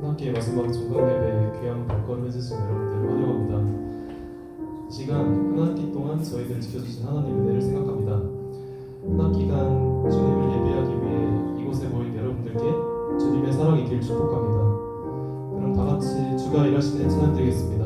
한 학기의 마지막 종강 예배에 귀한 발걸음 해주신 여러분들 환영합니다. 이 시간 한 학기 동안 저희들 지켜주신 하나님 은혜를 생각합니다. 한 학기간 주님을 예배하기 위해 이곳에 모인 여러분들께 주님의 사랑이 길 축복합니다. 그럼 다 같이 주가 일하시는 찬양 드리겠습니다.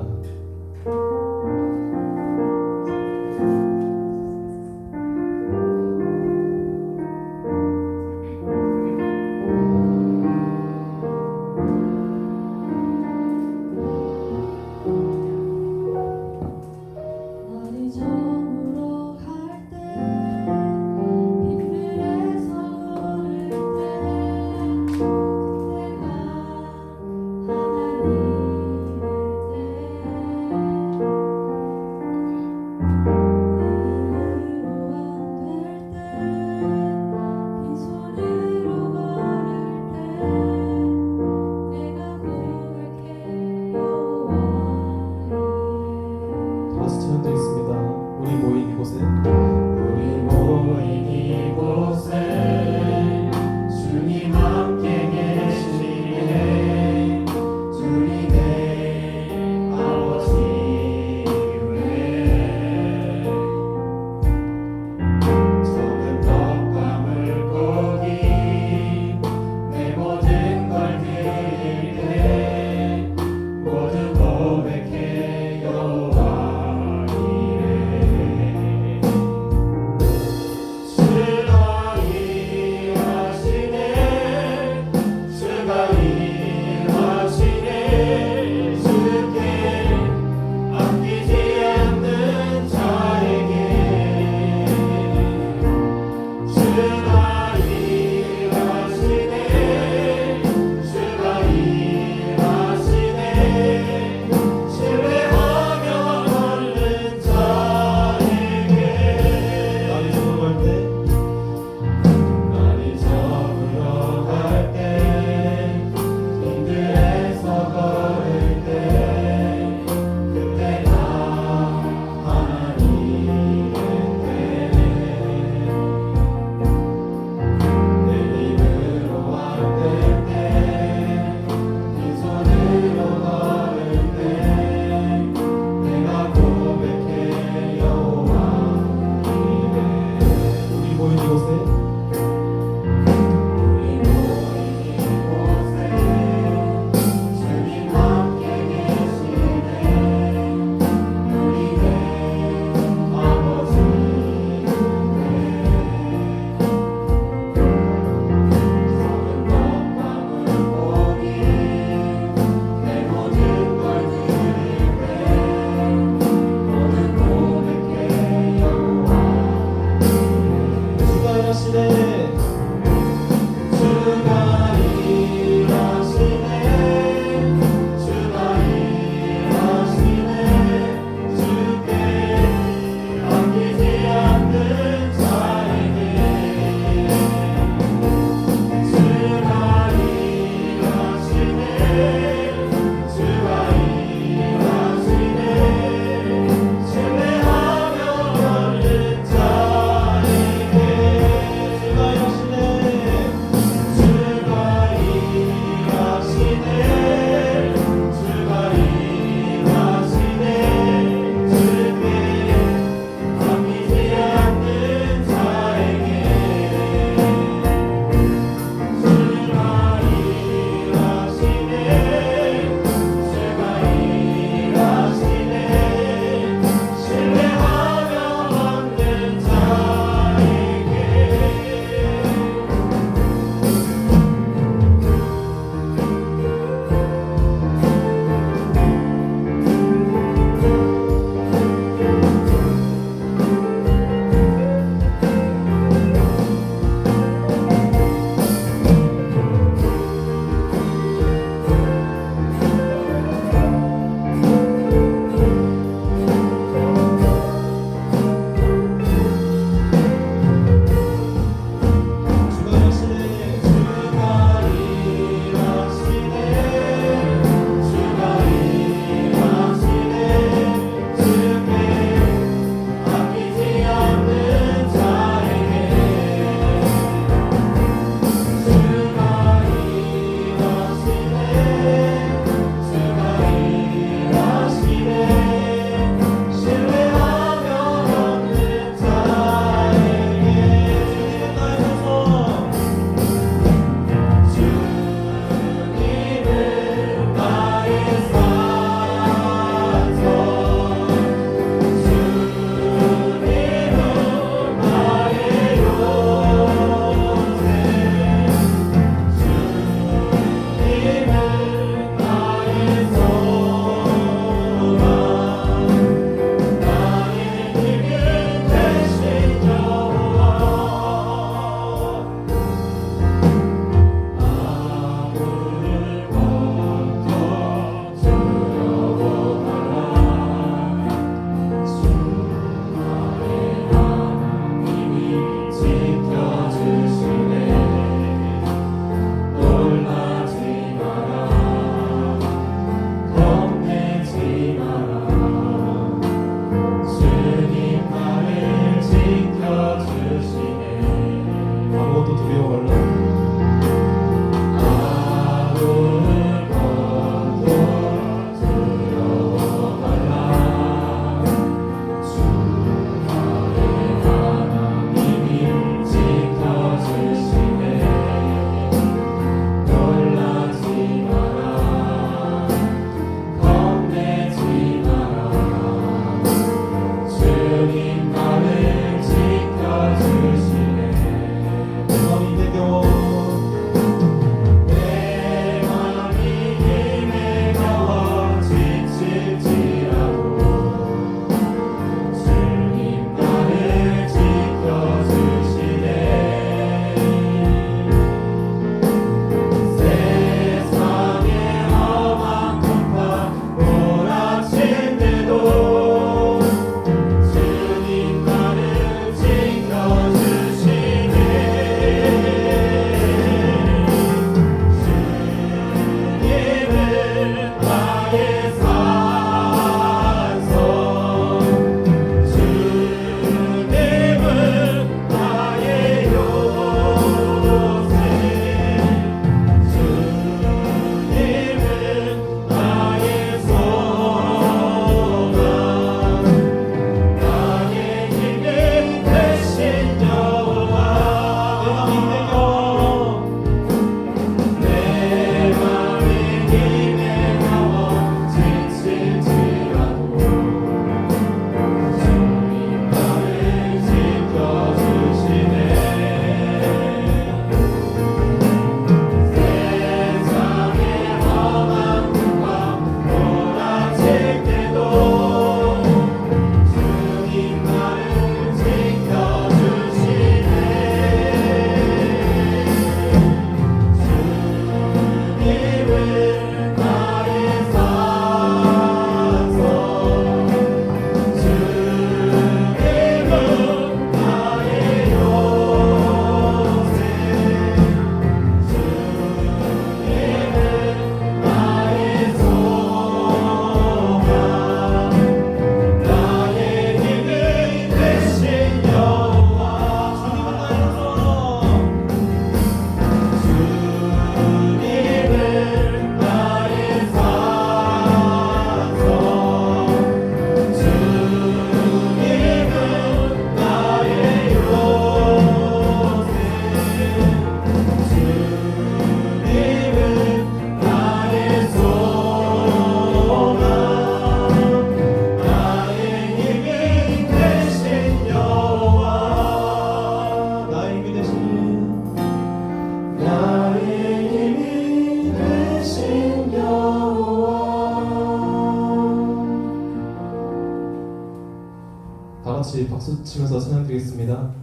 박수 치면서 찬양드리겠습니다.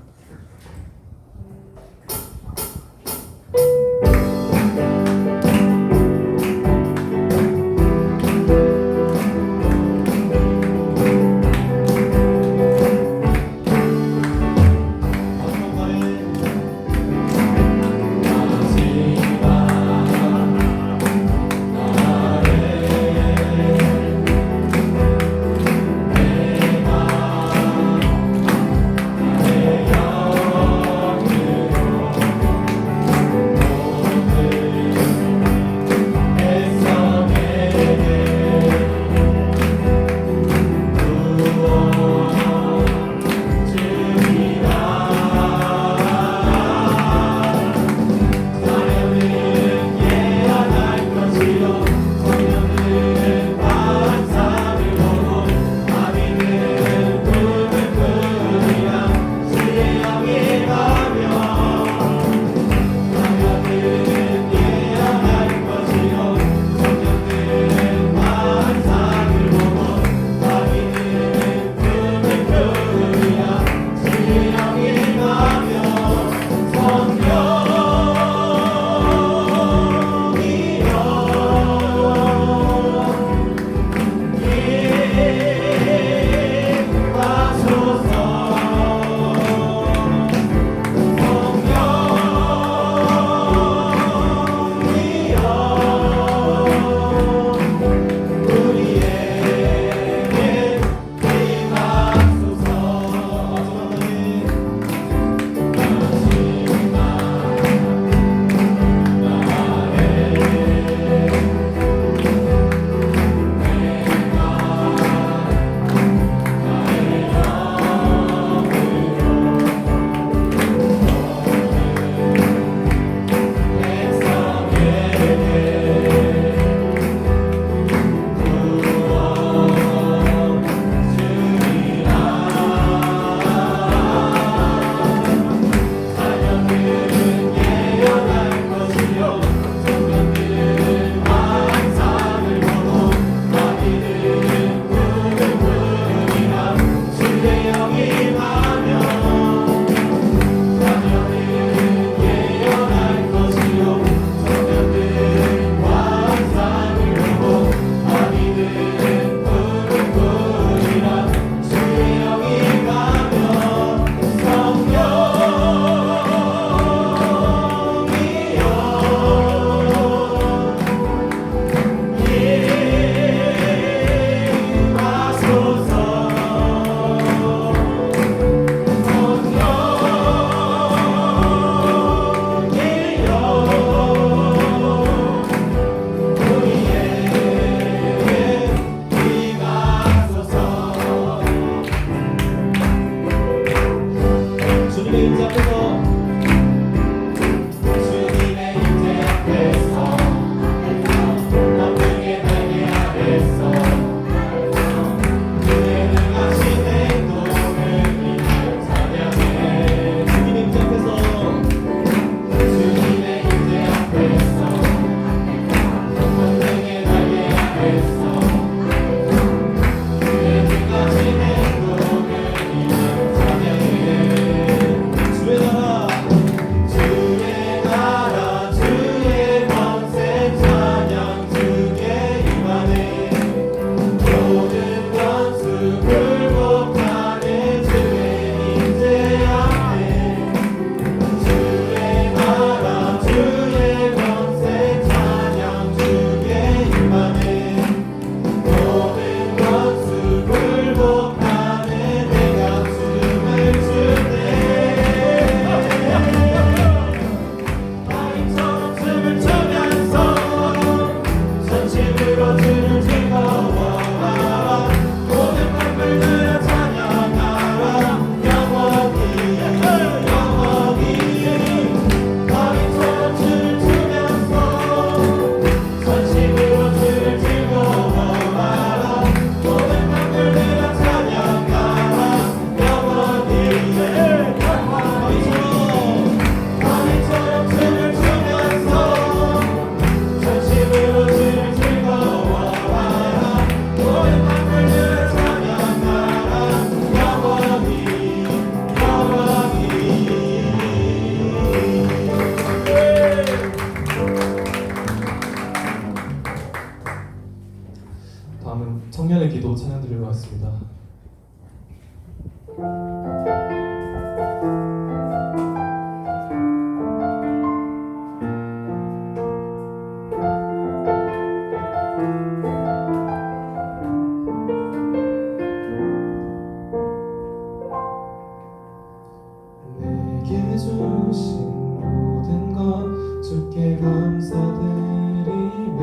내게 주신 모든 것 주께 감사드리며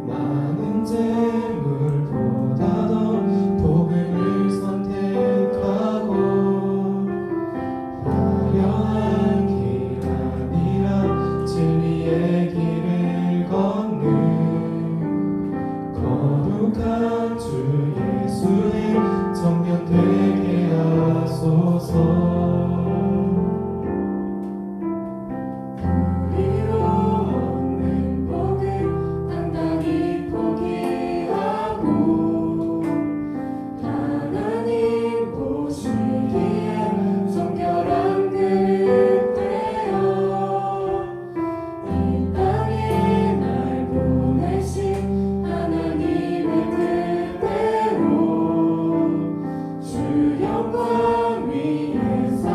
많은 재물보다도 복음을 선택하고 화려한 길 아니라 진리의 길을 걷는 거룩한 주 예수의 정면 되게 하소서. 우리로 얻는 복을 당당히 포기하고 하나님 보시기에 성결한 그릇 되어 이 땅에 날 보내신 하나님의 뜻대로 주 영광 위에서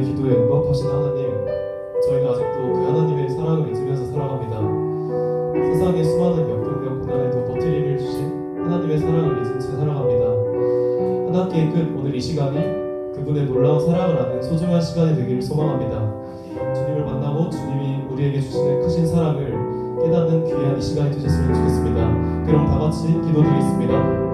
기도에 응답하신 하나님, 저희는 아직도 그 하나님의 사랑을 잊으면서 살아갑니다. 세상의 수많은 역경과 고난에도 버티림을 주신 하나님의 사랑을 잊은 채 살아갑니다. 한 학기의 끝 오늘 이 시간이 그분의 놀라운 사랑을 아는 소중한 시간이 되기를 소망합니다. 주님을 만나고 주님이 우리에게 주시는 크신 사랑을 깨닫는 귀한 이 시간이 되셨으면 좋겠습니다. 그럼 다 같이 기도드리겠습니다.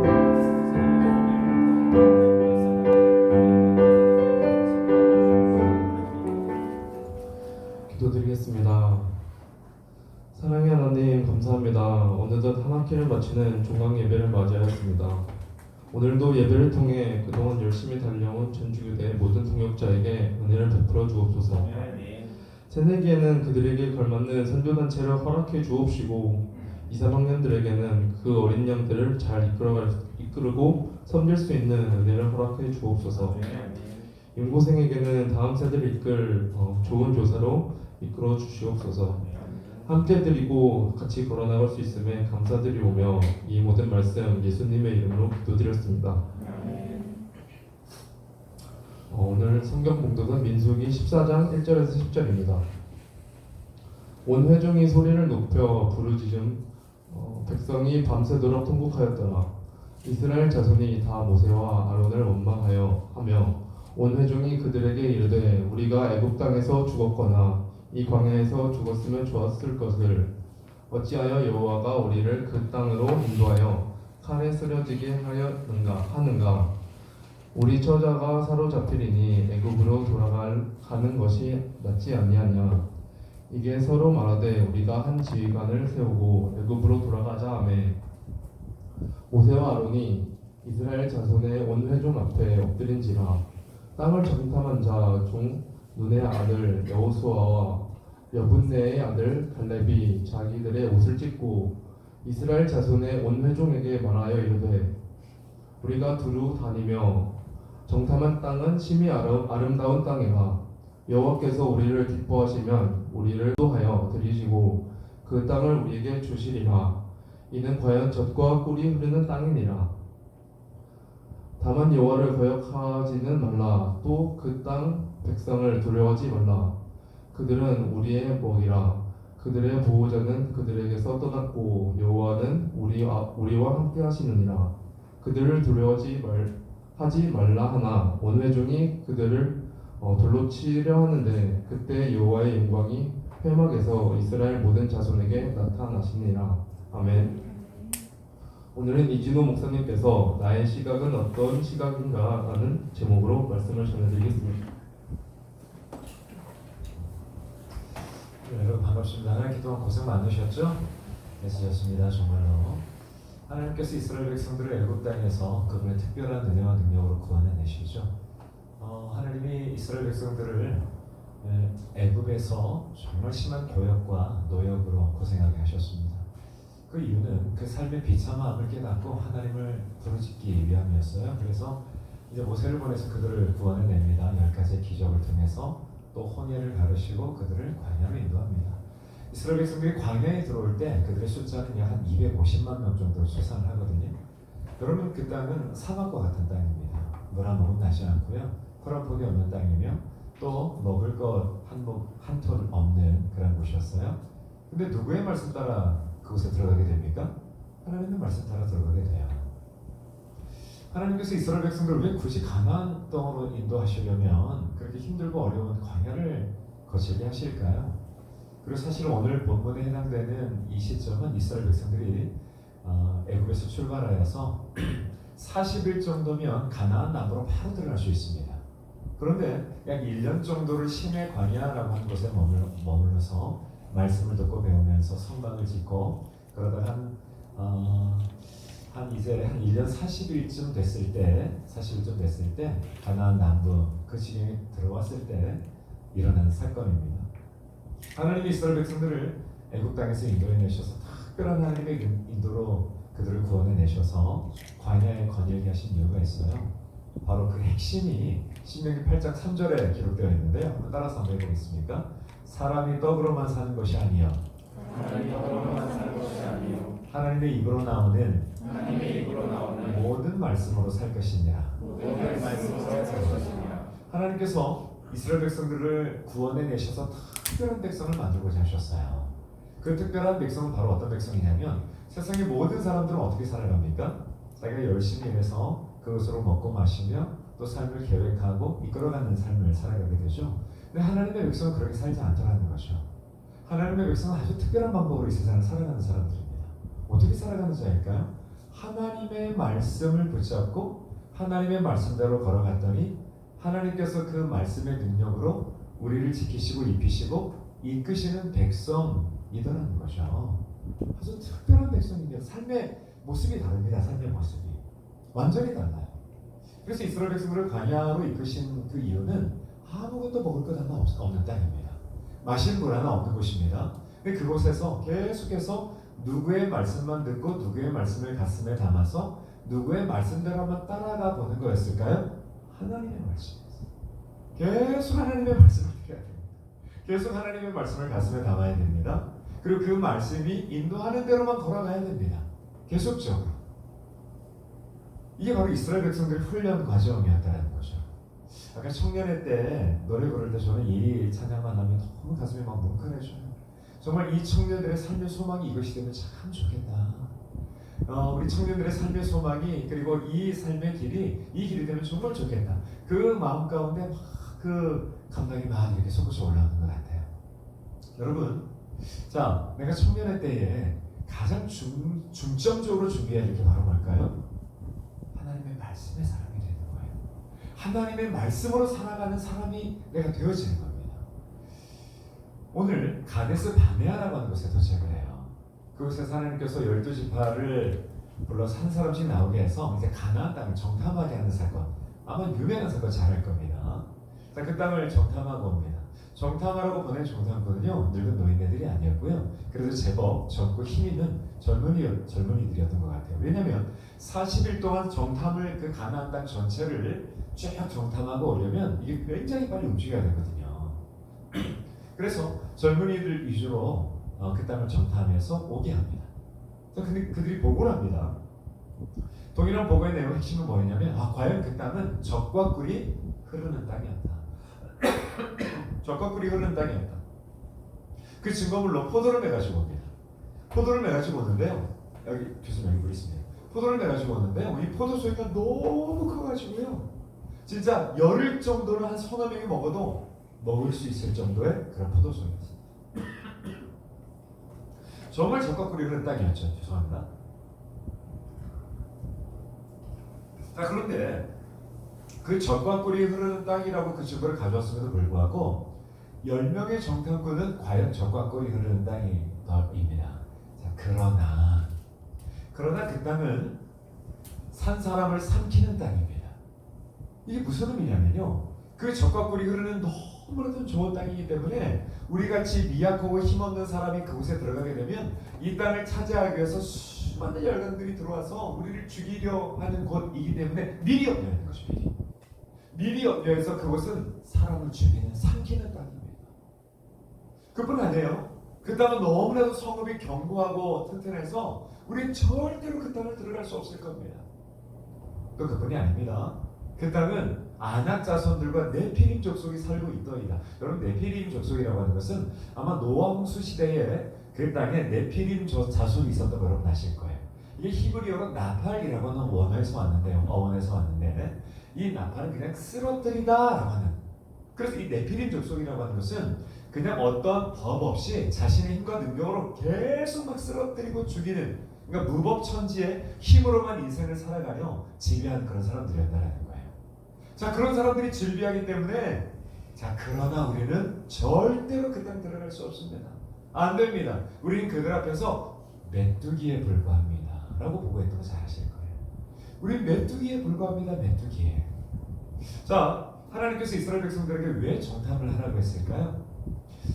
기도드리겠습니다. 사랑의 하나님 감사합니다. 어느덧 한 학기를 마치는 종강 예배를 맞이하였습니다. 오늘도 예배를 통해 그동안 열심히 달려온 전주교대 모든 동역자에게 은혜를 베풀어 주옵소서. 새내기에는 그들에게 걸맞는 선교단체를 허락해 주옵시고 2, 3학년들에게는 그 어린 양들을 잘 이끌고 섬길 수 있는 은혜를 허락해 주옵소서. 임고생에게는 다음 세대를 이끌 좋은 교사로 이끌어 주시옵소서. 함께 드리고 같이 걸어나갈 수 있음에 감사드리오며 이 모든 말씀 예수님의 이름으로 기도드렸습니다. 오늘 성경 봉독은 민수기 14장 1절에서 10절입니다. 온 회중이 소리를 높여 부르짖음 백성이 밤새도록 통곡하였더라. 이스라엘 자손이 다 모세와 아론을 원망하여 하며 온 회중이 그들에게 이르되 우리가 애굽 땅에서 죽었거나 이 광야에서 죽었으면 좋았을 것을 어찌하여 여호와가 우리를 그 땅으로 인도하여 칼에 쓰러지게 하는가 우리 처자가 사로잡히리니 애굽으로 돌아가는 것이 낫지 아니하냐. 이게 서로 말하되 우리가 한 지휘관을 세우고 애굽으로 돌아가자 하매 모세와 아론이 이스라엘 자손의 온 회중 앞에 엎드린지라. 땅을 정탐한 자 중 눈의 아들 여호수아와 여분네의 아들 갈렙이 자기들의 옷을 찢고 이스라엘 자손의 온 회중에게 말하여 이르되 우리가 두루 다니며 정탐한 땅은 심히 아름다운 땅이라. 여호와께서 우리를 기뻐하시면 우리를 도하여 들이시고 그 땅을 우리에게 주시리라. 이는 과연 젖과 꿀이 흐르는 땅이니라. 다만 여호와를 거역하지는 말라. 또 그 땅 백성을 두려워하지 말라. 그들은 우리의 먹이라. 그들의 보호자는 그들에게서 떠났고 여호와는 우리와 함께 하시느니라. 그들을 두려워하지 말라 하나 온 회중이 그들을 돌로 치려 하는데 그때 여호와의 영광이 회막에서 이스라엘 모든 자손에게 나타나시니라. 아멘. 오늘은 이진호 목사님께서 나의 시각은 어떤 시각인가 라는 제목으로 말씀을 전해드리겠습니다. 여러분 반갑습니다. 하나님 그동안 고생 많으셨죠? 애쓰셨습니다. 정말로 하나님께서 이스라엘 백성들을 애굽 땅에서 그분의 특별한 은혜와 능력으로 구원해내시죠. 하나님이 이스라엘 백성들을 애굽에서 정말 심한 교역과 노역으로 고생하게 하셨습니다. 그 이유는 그 삶의 비참함을 깨닫고 하나님을 부르짖기 위함이었어요. 그래서 이제 모세를 보내서 그들을 구원해냅니다. 10가지의 기적을 통해서 또 혼례를 가르치고 그들을 광야로 인도합니다. 이스라엘 백성들이 광야에 들어올 때 그들의 숫자는 약 한 250만 명 정도를 수산을 하거든요. 그러면 그 땅은 사막과 같은 땅입니다. 물 한 모금 나지 않고요. 풀 한 폭이 없는 땅이며 또 먹을 것 한 톨 없는 그런 곳이었어요. 근데 누구의 말씀 따라 그곳에 들어가게 됩니까? 하나님의 말씀 따라 들어가게 돼요. 하나님께서 이스라엘 백성들을 왜 굳이 가나안 땅으로 인도하시려면 그렇게 힘들고 어려운 광야를 거치게 하실까요? 그리고 사실 오늘 본문에 해당되는 이 시점은 이스라엘 백성들이 애굽에서 출발하여서 40일 정도면 가나안 남부로 바로 들어갈 수 있습니다. 그런데 약 1년 정도를 신의 광야라고 하는 곳에 머물러서 말씀을 듣고 배우면서 성막을 짓고 그러다가 이제 한 1년 40일쯤 됐을 때 가나안 남부 그 지경에 들어왔을 때 일어난 사건입니다. 하나님이 이스라엘 백성들을 애굽 땅에서 인도해내셔서 특별한 하나님의 인도로 그들을 구원해내셔서 광야에 거닐게 하신 이유가 있어요. 바로 그 핵심이 신명기 8장 3절에 기록되어 있는데요. 한번 따라서 한번 해보겠습니까? 사람이 떡으로만 사는 것이 아니요 하나님의 입으로 나오는 모든 말씀으로 살 것이니라. 하나님께서 이스라엘 백성들을 구원해 내셔서 특별한 백성을 만들고자 하셨어요. 그 특별한 백성은 바로 어떤 백성이냐면 세상의 모든 사람들은 어떻게 살아갑니까? 자기가 열심히 일해서 그것으로 먹고 마시며 또 삶을 계획하고 이끌어가는 삶을 살아가게 되죠. 근데 하나님의 백성은 그렇게 살지 않더라는 거죠. 하나님의 백성은 아주 특별한 방법으로 이 세상을 살아가는 사람들입니다. 어떻게 살아가는 자일까요? 하나님의 말씀을 붙잡고 하나님의 말씀대로 걸어갔더니 하나님께서 그 말씀의 능력으로 우리를 지키시고 입히시고 이끄시는 백성이더라는 거죠. 아주 특별한 백성입니다. 삶의 모습이 다릅니다. 삶의 모습이 완전히 달라요. 그래서 이스라엘 백성들을 광야로 이끄신 그 이유는 아무것도 먹을 것 하나 없는 땅입니다. 마실 물 하나 없는 곳입니다. 근데 그곳에서 계속해서 누구의 말씀만 듣고 누구의 말씀을 가슴에 담아서 누구의 말씀대로만 따라가 보는 거였을까요? 하나님의 말씀이었어요. 계속 하나님의 말씀을 드려야 됩니다. 계속 하나님의 말씀을 가슴에 담아야 됩니다. 그리고 그 말씀이 인도하는 대로만 걸어가야 됩니다. 계속적으로. 이게 바로 이스라엘 백성들의 훈련 과정이었다는 거죠. 아까 청년회 때 노래 부를 때 저는 이 찬양만 하면 너무 가슴이 막 뭉클해져요. 정말 이 청년들의 삶의 소망이 이것이 되면 참 좋겠다. 우리 청년들의 삶의 소망이 그리고 이 삶의 길이 이 길이 되면 정말 좋겠다. 그 마음 가운데 막 그 감당이 막 이렇게 솟구쳐 올라오는 것 같아요. 여러분, 자, 내가 청년회 때에 가장 중점적으로 준비해야 될 게 바로 뭘까요? 하나님의 말씀의 사람이 되는 거예요. 하나님의 말씀으로 살아가는 사람이 내가 되어지는 겁니다. 오늘 가데스 바네아라고 하는 곳에 도착을 해요. 그곳에서 하나님께서 12지파를 불러서 한 사람씩 나오게 해서 이제 가나안 땅을 정탐하게 하는 사건, 아마 유명한 사건 잘 알 겁니다. 자, 그 땅을 정탐하고 옵니다. 정탐하라고 보낸 정탐꾼은요, 늙은 노인네들이 아니었고요. 그래도 제법 젊고 힘 있는 젊은이들이었던 것 같아요. 왜냐하면 40일 동안 정탐을 그 가나안 땅 전체를 쫙 정탐하고 오려면 이게 굉장히 빨리 움직여야 되거든요. 그래서 젊은이들 위주로 그 땅을 정탐해서 오게 합니다. 근데 그들이 보고를 합니다. 동일한 보고의 내용 핵심은 뭐였냐면 과연 그 땅은 젖과 꿀이 흐르는 땅이었다. 젖과 꿀이 흐르는 땅이었다. 그 증거물로 포도를 매가지고 옵니다. 포도를 매가지고 오는데요. 여기 교수님 여기 물 있습니다. 포도를 매가지고 오는데요. 이 포도 소리가 너무 커가지고요. 진짜 열흘 정도는 한 서너 명이 먹어도 먹을 수 있을 정도의 그런 포도 소리였습니다. 정말 젖과 꿀이 흐르는 땅이었죠. 죄송합니다. 자, 그런데 그 젖과 꿀이 흐르는 땅이라고 그 증거를 가져왔음에도 불구하고 10명의 정탐꾼은 과연 젖과 꿀이 흐르는 땅입니다. 자, 그러나 그 땅은 산 사람을 삼키는 땅입니다. 이게 무슨 의미냐면요, 그 젖과 꿀이 흐르는 너무나도 좋은 땅이기 때문에 우리같이 미약하고 힘없는 사람이 그곳에 들어가게 되면 이 땅을 차지하기 위해서 수많은 열강들이 들어와서 우리를 죽이려 하는 곳이기 때문에 미리 엎려야 하는 것입니다. 미리 엎려해서 그곳은 사람을 죽이는 삼키는 땅입니다. 그뿐 아니에요. 그 땅은 너무나도 성읍이 견고하고 튼튼해서 우리는 절대로 그 땅을 들어갈 수 없을 겁니다. 또 그뿐이 아닙니다. 그 땅은 아낙 자손들과 네피림 족속이 살고 있더이다. 여러분, 네피림 족속이라고 하는 것은 아마 노아 홍수 시대에 그 땅에 네피림 자손이 있었던 거 여러분 아실 거예요. 이게 히브리어로 나팔이라고 하는 원어에서 왔는데 이 나팔은 그냥 쓰러뜨리다라고 하는, 그래서 이 네피림 족속이라고 하는 것은 그냥 어떤 법 없이 자신의 힘과 능력으로 계속 막 쓰러뜨리고 죽이는, 그러니까 무법천지의 힘으로만 인생을 살아가며 지배하는 그런 사람들이었다라는 거예요. 자, 그런 사람들이 즐비하기 때문에 자, 그러나 우리는 절대로 그 땅 들어갈 수 없습니다. 안 됩니다. 우리는 그들 앞에서 메뚜기에 불과합니다 라고 보고했던 거 잘 아실 거예요. 우리는 메뚜기에 불과합니다. 메뚜기에. 자, 하나님께서 이스라엘 백성들에게 왜 정탐을 하라고 했을까요?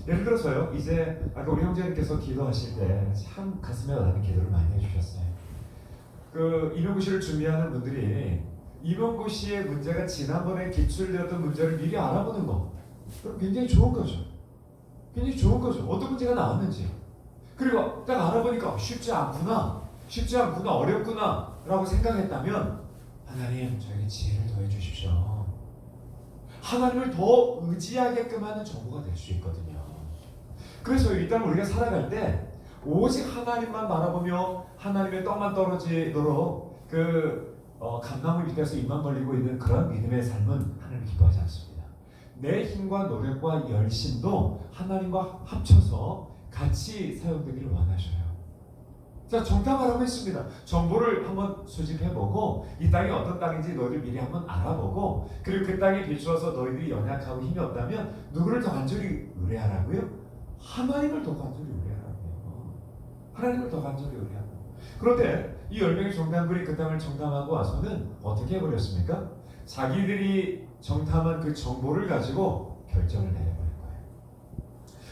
예를 들어서요, 이제 아까 우리 형제님께서 기도하실 때 참 가슴에 와닿는 기도를 많이 해주셨어요. 그 임용고시를 준비하는 분들이 임용고시의 문제가 지난번에 기출되었던 문제를 미리 알아보는 거, 그럼 굉장히 좋은 거죠. 굉장히 좋은 거죠. 어떤 문제가 나왔는지. 그리고 딱 알아보니까 쉽지 않구나, 어렵구나 라고 생각했다면 하나님, 저에게 지혜를 더해 주십시오. 하나님을 더 의지하게끔 하는 정보가 될 수 있거든요. 그래서 일단 우리가 살아갈 때 오직 하나님만 바라보며 하나님의 떡만 떨어지도록 감나무 밑에서 입만 벌리고 있는 그런 믿음의 삶은 하나님 기뻐하지 않습니다. 내 힘과 노력과 열심도 하나님과 합쳐서 같이 사용되기를 원하셔요. 자, 정탐하라고 했습니다. 정보를 한번 수집해보고 이 땅이 어떤 땅인지 너희들 미리 한번 알아보고, 그리고 그 땅에 비추어서 너희들이 연약하고 힘이 없다면 누구를 더 간절히 의뢰하라고요? 하나님을 더 간절히 의뢰하라고요. 하나님을 더 간절히 의뢰하라고. 그런데 이 10명의 정탐꾼이 그 땅을 정탐하고 와서는 어떻게 해버렸습니까? 자기들이 정탐한 그 정보를 가지고 결정을 내려버린 거예요.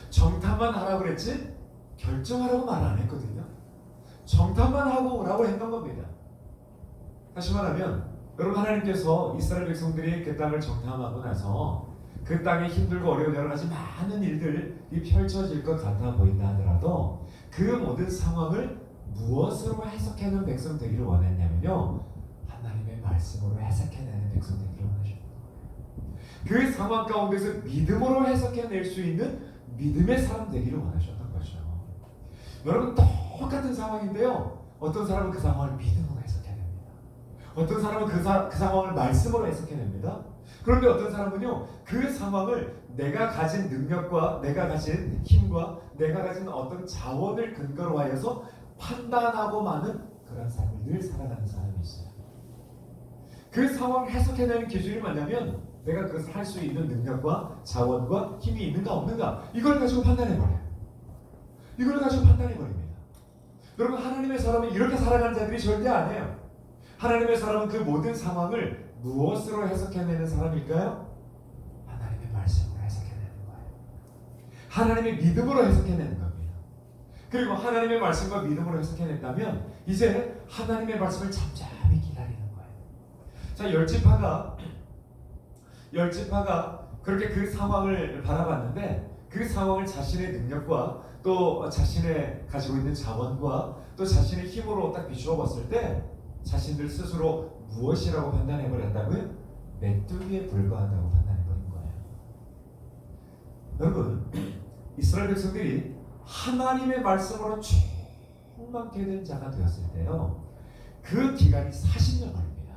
정탐만 하라고 그랬지 결정하라고 말 안 했거든요. 정탐만 하고 오라고 했던 겁니다. 다시 말하면 여러분, 하나님께서 이스라엘 백성들이 그 땅을 정탐하고 나서 그 땅에 힘들고 어려운 여러 가지 많은 일들이 펼쳐질 것 같아 보인다 하더라도 그 모든 상황을 무엇으로 해석해내는 백성 되기를 원했냐면요, 하나님의 말씀으로 해석해내는 백성 되기를 원하셨던 거예요. 그 상황 가운데서 믿음으로 해석해낼 수 있는 믿음의 사람 되기를 원하셨던 거죠. 여러분, 똑같은 상황인데요, 어떤 사람은 그 상황을 믿음으로 해석해냅니다. 어떤 사람은 그 상황을 말씀으로 해석해냅니다. 그런데 어떤 사람은요, 그 상황을 내가 가진 능력과 내가 가진 힘과 내가 가진 어떤 자원을 근거로 하여서 판단하고 마는 그런 삶을 늘 살아가는 사람이 있어요. 그 상황을 해석해내는 기준이 뭐냐면 내가 그것을 할 수 있는 능력과 자원과 힘이 있는가 없는가, 이걸 가지고 판단해버려요. 이걸 가지고 판단해버립니다. 여러분, 하나님의 사람은 이렇게 살아가는 자들이 절대 아니에요. 하나님의 사람은 그 모든 상황을 무엇으로 해석해내는 사람일까요? 하나님의 말씀으로 해석해내는 거예요. 하나님의 믿음으로 해석해내는 겁니다. 그리고 하나님의 말씀과 믿음으로 해석해냈다면 이제 하나님의 말씀을 잠잠히 기다리는 거예요. 자, 열지파가 그렇게 그 상황을 바라봤는데 그 상황을 자신의 능력과 또 자신의 가지고 있는 자원과 또 자신의 힘으로 딱 비추어 봤을 때 자신들 스스로 무엇이라고 판단해버렸다고요? 메뚜기에 불과하다고 판단해버린 거예요. 여러분, 이스라엘 백성들이 하나님의 말씀으로 충만케 된 자가 되었을 때요, 그 기간이 40년 걸립니다.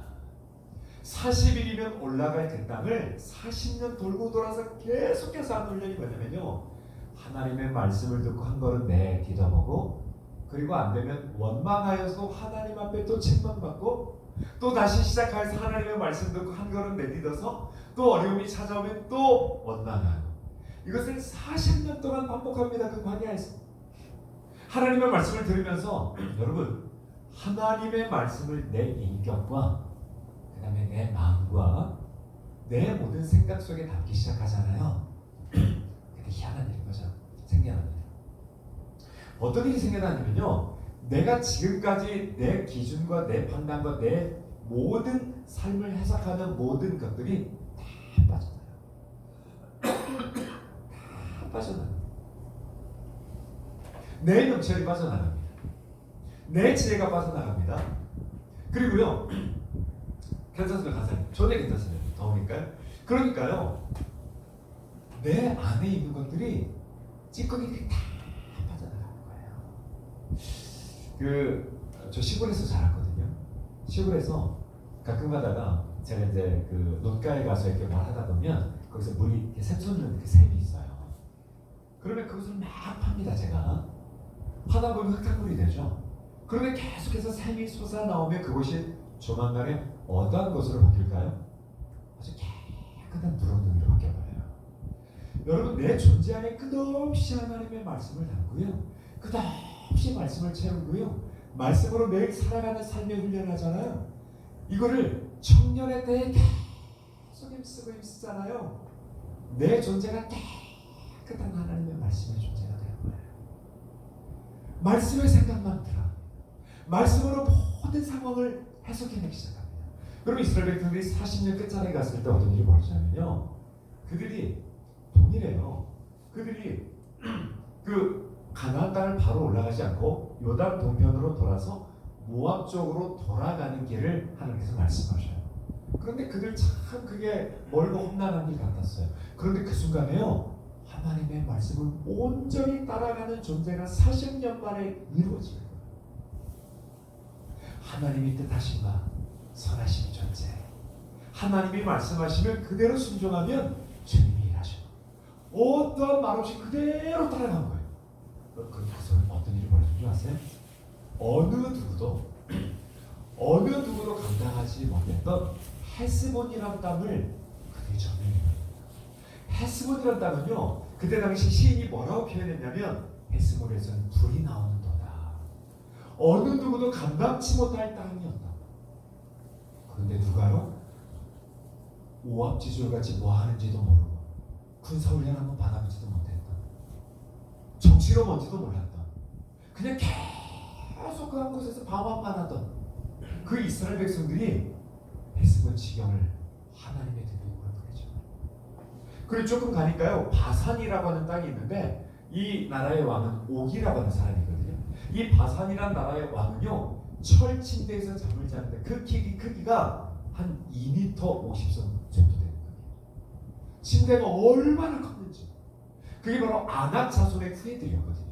40일이면 올라갈 그 땅을 40년 돌고 돌아서 계속해서 하는 훈련이 뭐냐면요, 하나님의 말씀을 듣고 한 걸음 뒤져보고, 그리고 안 되면 원망하여서 하나님 앞에 또 책망받고, 또 다시 시작해서 하나님의 말씀 듣고 한 걸음 내딛어서 또 어려움이 찾아오면 또 원망하고, 이것을 40년 동안 반복합니다. 그 광야에서 하나님의 말씀을 들으면서 여러분, 하나님의 말씀을 내 인격과 그 다음에 내 마음과 내 모든 생각 속에 담기 시작하잖아요. 그때 희한한 일인 거죠. 생겨나는 일. 어떤 일이 생겨나냐면요, 내가 지금까지 내 기준과 내 판단과 내 모든 삶을 해석하는 모든 것들이 다 빠져나요. 다 빠져나요. 내 명철이 빠져나갑니다. 내 지혜가 빠져나갑니다. 그리고요, 괜찮습니다. 가사님. 전혀 괜찮습니다. 더우니까요. 그러니까요, 내 안에 있는 것들이 찌꺼기들이 다 빠져나가는 거예요. 저 시골에서 자랐거든요. 시골에서 가끔 가다가 제가 이제 그 논가에 가서 이렇게 뭘 하다 보면 거기서 물이 이렇게 샘솟는 그 샘이 있어요. 그러면 그것을 막 팝니다. 제가 하다 보면 흙탕물이 되죠. 그런데 계속해서 샘이 솟아 나오면 그곳이 조만간에 어떠한 것으로 바뀔까요? 아주 깨끗한 물엉덩이로 바뀌어버려요. 여러분, 내 존재 안에 끝없이 하나님의 말씀을 담고요, 끝없이 말씀을 채우고요, 말씀으로 매일 살아가는 삶의 훈련을 하잖아요. 이거를 청년의 때에 계속 힘쓰잖아요. 내 존재가 깨끗한 하나님의 말씀의 존재가 되는 거예요. 말씀의 생각만 들어 말씀으로 모든 상황을 해석해내기 시작합니다. 여러분, 이스라엘 백성들이 40년 끝자락에 갔을 때 어떤 일이 벌어지냐면요, 그들이 동일해요. 그들이 그 가나안 땅을 바로 올라가지 않고 요단 동편으로 돌아서 모압 쪽으로 돌아가는 길을 하나님께서 말씀하셔요. 그런데 그들 참 그게 멀고 험난한 일 같았어요. 그런데 그 순간에요, 하나님의 말씀을 온전히 따라가는 존재가 40년 만에 이루어지는 거예요. 하나님이 뜻하신 바 선하신 존재, 하나님이 말씀하시면 그대로 순종하면 주님이 일하셔. 어떠한 말 없이 그대로 따라간 거예요. 그래서 어떤 일이 벌어진 줄 아세요? 어느 누구도 감당하지 못했던 헤스본이라는 땅을 그들이 점령해요. 헤스본이라는 땅은요, 그때 당시 시인이 뭐라고 표현했냐면 헤스본에서는 불이 나오는도다. 어느 누구도 감당치 못할 땅이었다. 그런데 누가요? 오합지졸같이 뭐 하는지도 모르고 군사훈련 한번 받아보지도 못했다. 정치로 뭔지도 몰랐다. 그냥 계속 그 한 곳에서 방황만 하던 그 이스라엘 백성들이 헤스본 지경을 하나님의 등용으로 보내죠. 그리고 조금 가니까요, 바산이라고 하는 땅이 있는데 이 나라의 왕은 옥이라고 하는 사람이거든요. 이 바산이라는 나라의 왕은요, 철 침대에서 잠을 자는데 그 크기가 한 2m 50선 정도 되는 거예요. 침대가 얼마나 컸는지. 그게 바로 아낙 자손의 후예들이었거든요.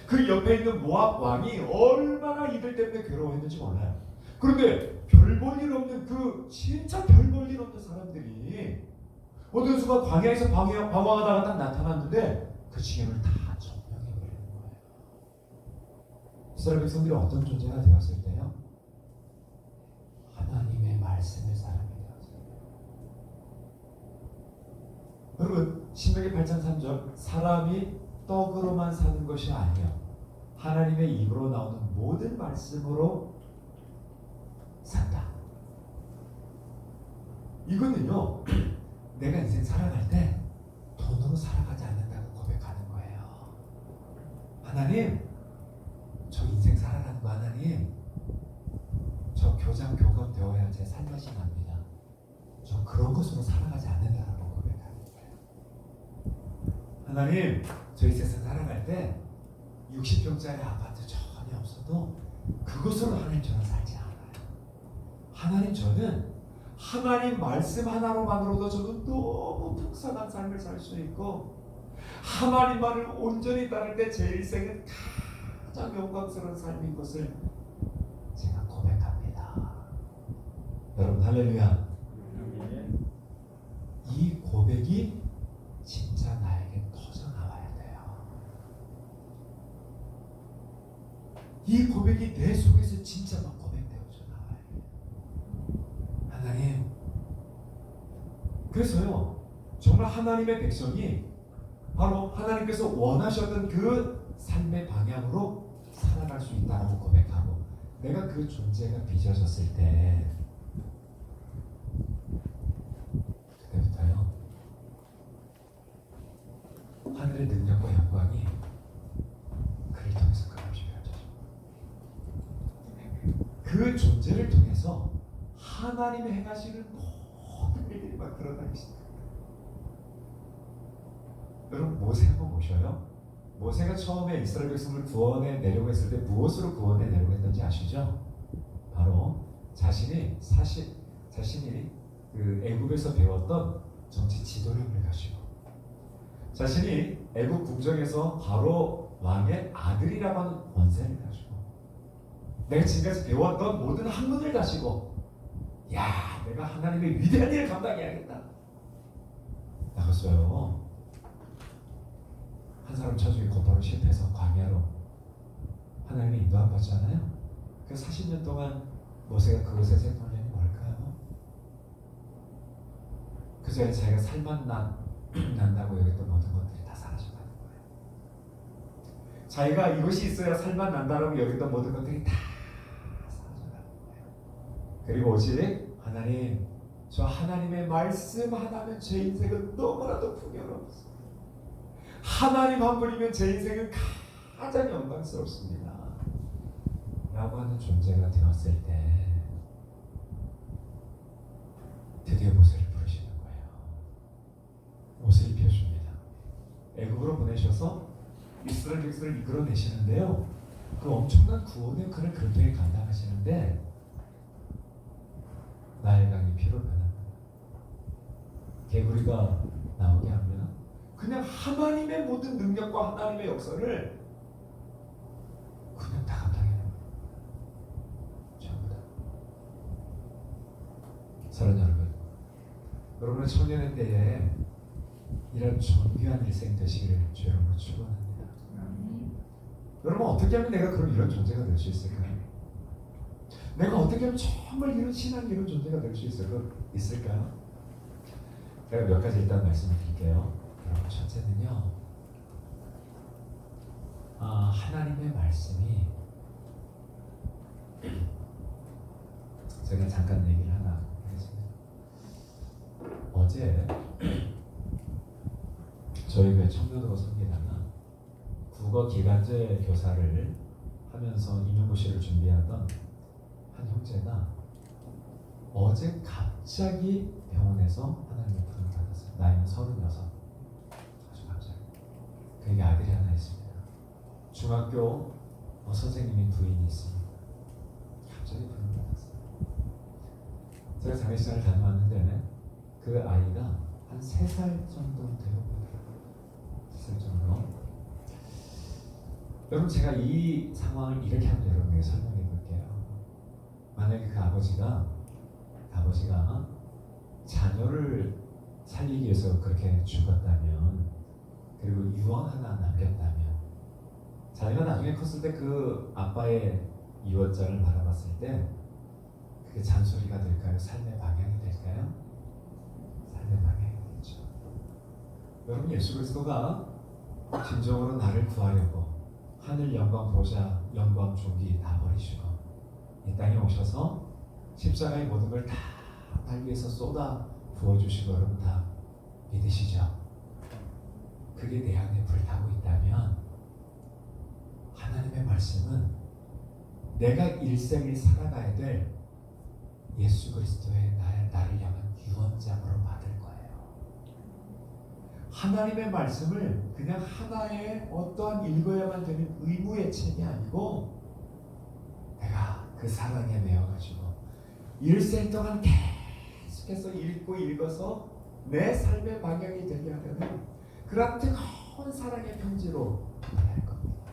그 옆에 있는 모압 왕이 얼마나 이들 때문에 괴로워했는지 몰라요. 그런데 별 볼 일 없는 진짜 별 볼 일 없는 사람들이 어느 순간 광야에서 방황하다가 딱 나타났는데 그 지경을 다 점령해버리는 거예요. 이스라엘 백성들이 어떤 존재가 되었을 때요? 하나님의 말씀의 사람이 되었어요. 여러분, 신명기 8장 3절, 사람이 떡으로만 사는 것이 아니요 하나님의 입으로 나오는 모든 말씀으로 산다. 이거는요, 내가 인생 살아갈 때 돈으로 살아가지 않는다고 고백하는 거예요. 하나님, 저 인생 살아가는 거 하나님, 저 교장 교감 되어야 제 살맛이 납니다. 저 그런 것으로 살아가지 않는다라고 고백하는 거예요. 하나님, 저희 세상 살아갈 때 60평짜리 아파트 전혀 없어도 그것으로 하나님 저는 살지 않아요. 하나님, 저는 하나님 말씀 하나로만으로도 저는 너무 풍성한 삶을 살 수 있고 하나님만을 온전히 따를 때 제 인생은 가장 영광스러운 삶인 것을 제가 고백합니다. 여러분, 할렐루야. 이 고백이 진짜 나에게 터져 나와야 돼요. 이 고백이 내 속에서 진짜 막 고백되어져 나와요. 하나님, 그래서요, 정말 하나님의 백성이 바로 하나님께서 원하셨던 그 삶의 방향으로 살아갈 수 있다고 고백하고, 내가 그 존재가 빚어졌을 때 그때부터요, 하늘의 능력과 영광이 그를 통해서 끊임없이 펼쳐집니다. 그 존재를 통해서 하나님의 행하시는 모든 일들이 막 드러나기 시작합니다. 여러분, 모세 한번 보셔요. 모세가 처음에 이스라엘 백성을 구원해 내려고 했을 때 무엇으로 구원해 내려고 했던지 아시죠? 바로 자신이 그 애굽에서 배웠던 정치 지도력을 가지고, 자신이 애굽 궁정에서 바로 왕의 아들이라고 하는 권세를 가지고, 내가 지금까지 배웠던 모든 학문을 가지고, 야, 내가 하나님의 위대한 일을 감당해야겠다 나갔어요. 한 사람 차주에 곧바로 실패해서 광야로 하나님의 인도함 받잖아요. 그 40년 동안 모세가 그곳에서 했던 일이 뭘까요? 그 전에 자기가 살만 난다고 여겼던 모든 것들이 다 사라져가는 거예요. 자기가 이것이 있어야 살만 난다라고 여겼던 모든 것들이 다 사라져가는 거예요. 그리고 오직 하나님, 저 하나님의 말씀 하나면 제 인생은 너무나도 풍요로웠어요. 하나님 한 분이면 제 인생은 가장 영광스럽습니다 라고 하는 존재가 되었을 때 드디어 모세를 부르시는 거예요. 옷을 입혀줍니다. 애굽으로 보내셔서 이스라엘 백성을 이끌어내시는데요, 그 엄청난 구원의 그를 그들에게 감당하시는데 나의 강이 피로 변한다. 개구리가 나오게 하면 그냥 하나님의 모든 능력과 하나님의 역사를 그냥 다 감당해내는 거예요. 전부 다. 사랑하는 여러분, 여러분의 청년의 때에 이런 존귀한 일생 되시기를 주 여러분으로 축원합니다. 여러분, 어떻게 하면 내가 그런 이런 존재가 될 수 있을까요? 내가 어떻게 하면 정말 이런 신앙 이런 존재가 될 수 있을까요? 제가 몇 가지 일단 말씀을 드릴게요. 여러분, 첫째는요, 하나님의 말씀이, 제가 잠깐 얘기를 하나 하겠습니다. 어제 저희 교회 청년으로 섬기다가 국어 기간제 교사를 하면서 임용고시를 준비하던 한 형제가 어제 갑자기 병원에서 하나님의 부름을 받았어요. 나이는 36. 아주 갑자기. 그에게 아들이 하나 있습니다. 중학교 선생님인 부인이 있습니다. 갑자기 부름을 받았어요. 제가 장례식장을 다녀왔는데 그 아이가 한 3살 정도 되어 보이더라고요. 3살 정도. 여러분, 제가 이 상황을 이렇게 한번 여러분에게 설명해 볼게요. 만약에 그 아버지가 자녀를 살리기 위해서 그렇게 죽었다면, 그리고 유언 하나 남겼다면, 자녀가 나중에 컸을 때 그 아빠의 유언장을 바라봤을 때 그게 잔소리가 될까요? 삶의 방향이 될까요? 삶의 방향이 되죠. 여러분, 예수 그리스도가 진정으로 나를 구하려고 하늘 영광 보좌 영광 존귀 다 버리시고 이 땅에 오셔서 십자가의 모든 걸 다 날 위해서 쏟아 부어주시고, 여러분 다 믿으시죠? 그게 내 안에 불타고 있다면 하나님의 말씀은 내가 일생을 살아가야 될 예수 그리스도의 나를 향한 유언장으로 받을 거예요. 하나님의 말씀을 그냥 하나의 어떠한 읽어야만 되는 의무의 책이 아니고, 내가 그 사랑에 매여가지고 일생 동안 계속해서 읽고 읽어서 내 삶의 방향이 되게 하려는 그런 뜨거운 사랑의 편지로 할 겁니다.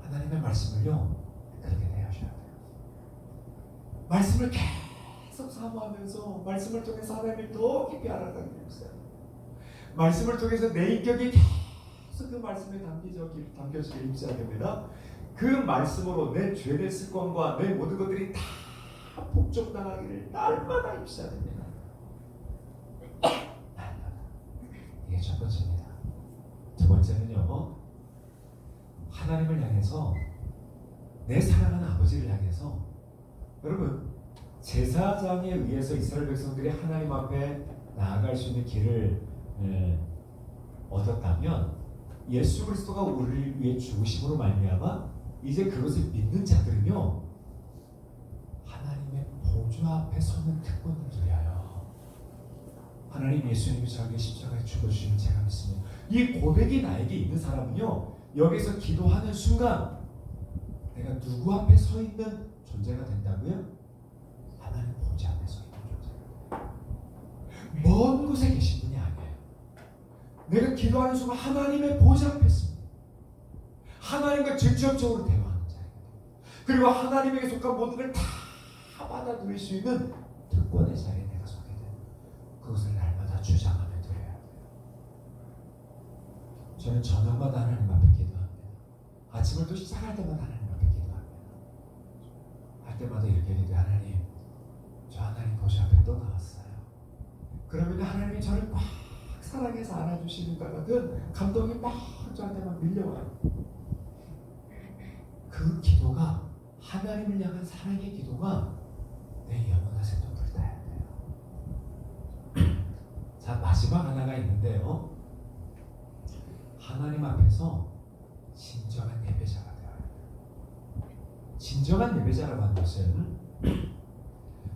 하나님의 말씀을요, 그렇게 대하셔야 돼요. 말씀을 계속 사모하면서 말씀을 통해서 하나님을 더 깊이 알아가는 게 있어요. 말씀을 통해서 내 인격이 계속 그 말씀에 담겨지게 입사해야 됩니다. 그 말씀으로 내 죄의 습관과 내 모든 것들이 다 복종당하기를 날마다 입사해야 됩니다. 날마다. 이게 첫 번째입니다. 두 번째는요, 하나님을 향해서, 내 사랑하는 아버지를 향해서, 여러분, 제사장에 의해서 이스라엘 백성들이 하나님 앞에 나아갈 수 있는 길을 얻었다면, 예수 그리스도가 우리를 위해 죽으심으로 말미암아 이제 그것을 믿는 자들은요, 하나님의 보좌 앞에 서는 특권을 누려요. 하나님, 예수님이 저에게 십자가에 죽어주시는 제가 믿습니다. 이 고백이 나에게 있는 사람은요, 여기서 기도하는 순간 내가 누구 앞에 서 있는 존재가 된다고요? 하나님 보좌 앞에 서 있는 존재가. 먼 곳에 계신 분이 아니에요. 내가 기도하는 순간 하나님의 보좌 앞에 있습니다. 하나님과 직접적으로 대화하는 자예요. 그리고 하나님에게 속한 모든 걸 다 받아 누릴 수 있는 특권의 자리에 내가 서게 돼요. 그것을 날마다 주장하며 드려야 돼요. 저는 저녁마다 하나님 앞에 기도합니다. 아침을 또 시작할 때마다 하나님 앞에 기도합니다. 할 때마다 이렇게 기도해요. 하나님, 저 하나님 보좌 앞에 또 나왔어요. 그러면 하나님이 저를 막 사랑해서 안아주시는 것 같은 감동이 막 저한테 막 밀려와요. 그 기도가, 하나님을 향한 사랑의 기도가 내 영혼을 새도 불타야 돼요. 자, 마지막 하나가 있는데요, 하나님 앞에서 진정한 예배자가 되어야 돼요. 진정한 예배자라고 하는 것은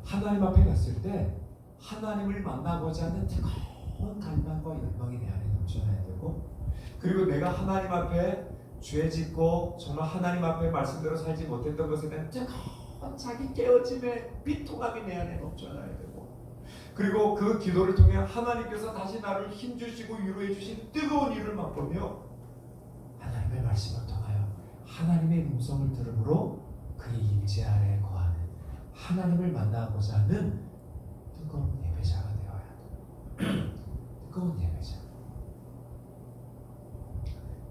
하나님 앞에 갔을 때 하나님을 만나고자 하는 뜨거운 갈망과 열망이 내 안에 넘쳐나야 되고, 그리고 내가 하나님 앞에 죄 짓고 정말 하나님 앞에 말씀대로 살지 못했던 것에 대한 뜨거운 자기 깨어짐의 비통함이 내 안에 넘쳐나야 되고, 그리고 그 기도를 통해 하나님께서 다시 나를 힘주시고 위로해 주신 뜨거운 일을 맛보며 하나님의 말씀을 통하여 하나님의 음성을 들음으로 그의 임재 아래에 거하는 하나님을 만나고자 하는 뜨거운 예배자가 되어야 돼. 뜨거운 예배자.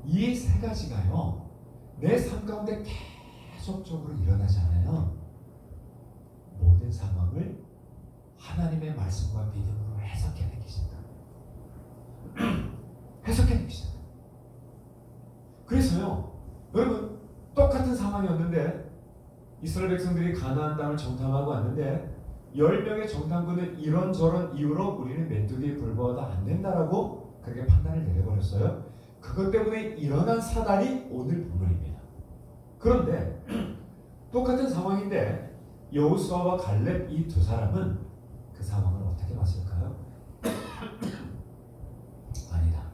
이 세 가지가요, 내 삶 가운데 계속적으로 일어나잖아요. 모든 상황을 하나님의 말씀과 믿음으로 해석해내기 시작합니다. 해석해내기 시작합니다. 그래서요, 여러분, 똑같은 상황이었는데 이스라엘 백성들이 가나안 땅을 정탐하고 왔는데 10명의 정탐꾼은 이런저런 이유로 우리는 메뚜기에 불과하다 안 된다라고 그렇게 판단을 내려버렸어요. 그것 때문에 일어난 사단이 오늘 본문입니다. 그런데 똑같은 상황인데 여호수아와 갈렙 이 두 사람은 그 상황을 어떻게 봤을까요? 아니다.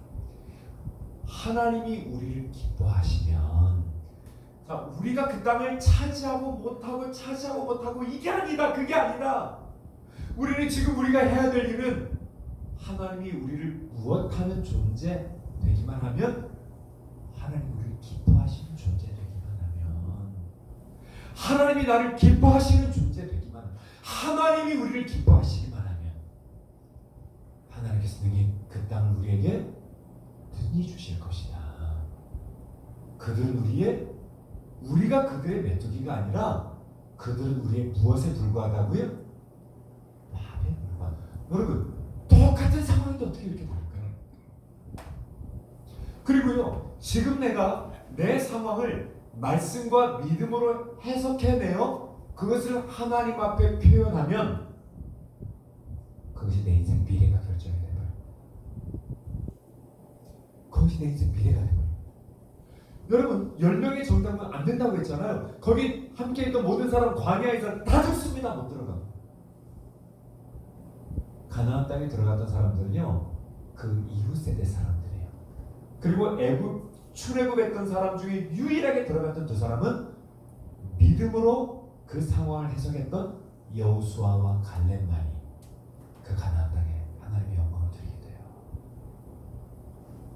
하나님이 우리를 기뻐하시면, 자, 우리가 그 땅을 차지하고 못하고 이게 아니다. 그게 아니다. 우리는 지금 우리가 해야 될 일은 하나님이 우리를 무엇하는 존재 되기만 하면, 하나님이 우리를 기뻐하시는 존재 되기만 하면, 하나님이 나를 기뻐하시는 존재 되기만 하면, 하나님이 우리를 기뻐하시기만 하면 하나님께서 능히 그 땅을 우리에게 능히 주실 것이다. 그들은 우리가 그들의 메뚜기가 아니라 그들은 우리의 무엇에 불과하다고요? 밥에 불과하다. 여러분, 똑같은 상황인데 어떻게 이렇게 다를까요? 그리고요, 지금 내가 내 상황을 말씀과 믿음으로 해석해내어 그것을 하나님 앞에 표현하면 그것이 내 인생 미래가 결정이 되어요. 그것이 내 인생 미래가 되어요. 여러분, 10명의 정탐은 안 된다고 했잖아요. 거기 함께 있던 모든 사람 광야에서 다 죽습니다. 못 들어가. 가나안 땅에 들어갔던 사람들은요, 그 이후 세대 사람들이에요. 그리고 출애굽했던 사람 중에 유일하게 들어갔던 두 사람은 믿음으로 그 상황을 해석했던 여호수아와 갈렙만이 그 가나안 땅에 하나님의 영광을 드리게 돼요.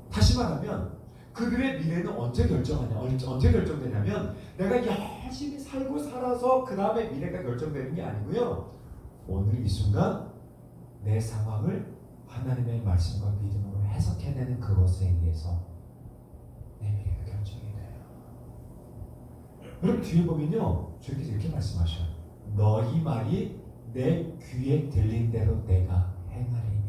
다시 말하면 그들의 미래는 언제 결정되냐면 내가 열심히 살고 살아서 그 다음에 미래가 결정되는 게 아니고요, 오늘 이 순간 내 상황을 하나님의 말씀과 믿음으로 해석해내는 그것에 의해서 내 미래가 결정이 돼요. 여러분, 뒤에 보면요, 주님께서 이렇게 말씀하셔요. 너희 말이 내 귀에 들린 대로 내가 행하리니.